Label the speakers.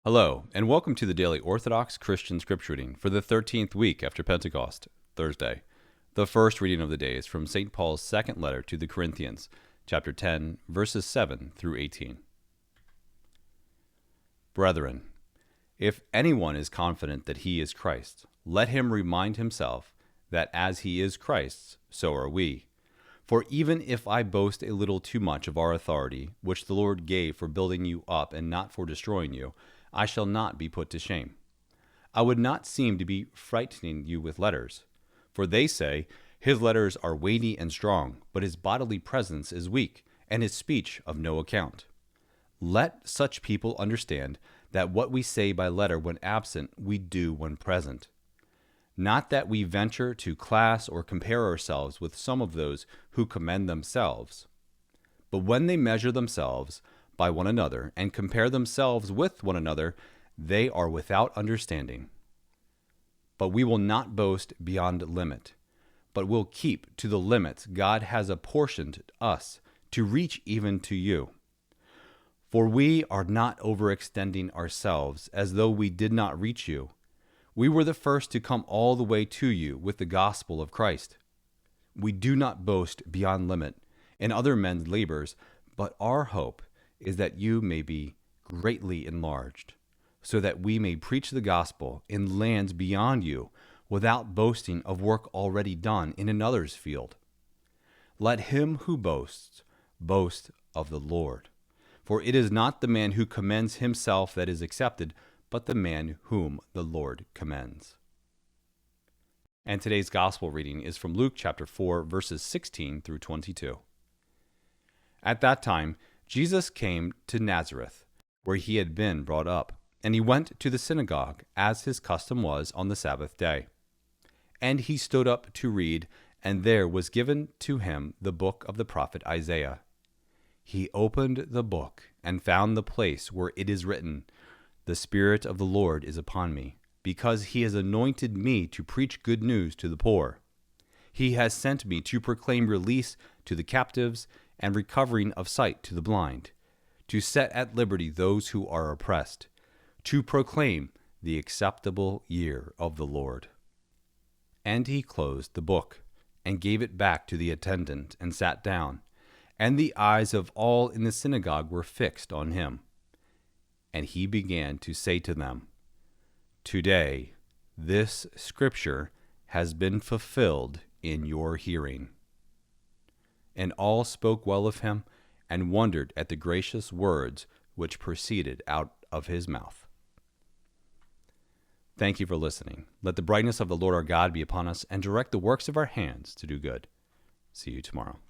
Speaker 1: Hello, and welcome to the daily Orthodox Christian scripture reading for the 13th week after Pentecost, Thursday. The first reading of the day is from St. Paul's second letter to the Corinthians, chapter 10, verses 7 through 18. Brethren, if anyone is confident that he is Christ, let him remind himself that as he is Christ's, so are we. For even if I boast a little too much of our authority, which the Lord gave for building you up and not for destroying you, I shall not be put to shame. I would not seem to be frightening you with letters. For they say, his letters are weighty and strong, but his bodily presence is weak, and his speech of no account. Let such people understand that what we say by letter when absent, we do when present. Not that we venture to class or compare ourselves with some of those who commend themselves. But when they measure themselves by one another and compare themselves with one another, they are without understanding. But we will not boast beyond limit, but will keep to the limits God has apportioned us to reach even to you. For we are not overextending ourselves as though we did not reach you. We were the first to come all the way to you with the gospel of Christ. We do not boast beyond limit in other men's labors, but our hope is that you may be greatly enlarged, so that we may preach the gospel in lands beyond you without boasting of work already done in another's field. Let him who boasts boast of the Lord. For it is not the man who commends himself that is accepted, but the man whom the Lord commends. And today's gospel reading is from Luke chapter 4, verses 16 through 22. At that time, Jesus came to Nazareth, where he had been brought up, and he went to the synagogue, as his custom was on the Sabbath day. And he stood up to read, and there was given to him the book of the prophet Isaiah. He opened the book and found the place where it is written, "The Spirit of the Lord is upon me, because he has anointed me to preach good news to the poor. He has sent me to proclaim release to the captives and recovering of sight to the blind, to set at liberty those who are oppressed, to proclaim the acceptable year of the Lord." And he closed the book and gave it back to the attendant and sat down. And the eyes of all in the synagogue were fixed on him. And he began to say to them, "Today this scripture has been fulfilled in your hearing." And all spoke well of him and wondered at the gracious words which proceeded out of his mouth. Thank you for listening. Let the brightness of the Lord our God be upon us and direct the works of our hands to do good. See you tomorrow.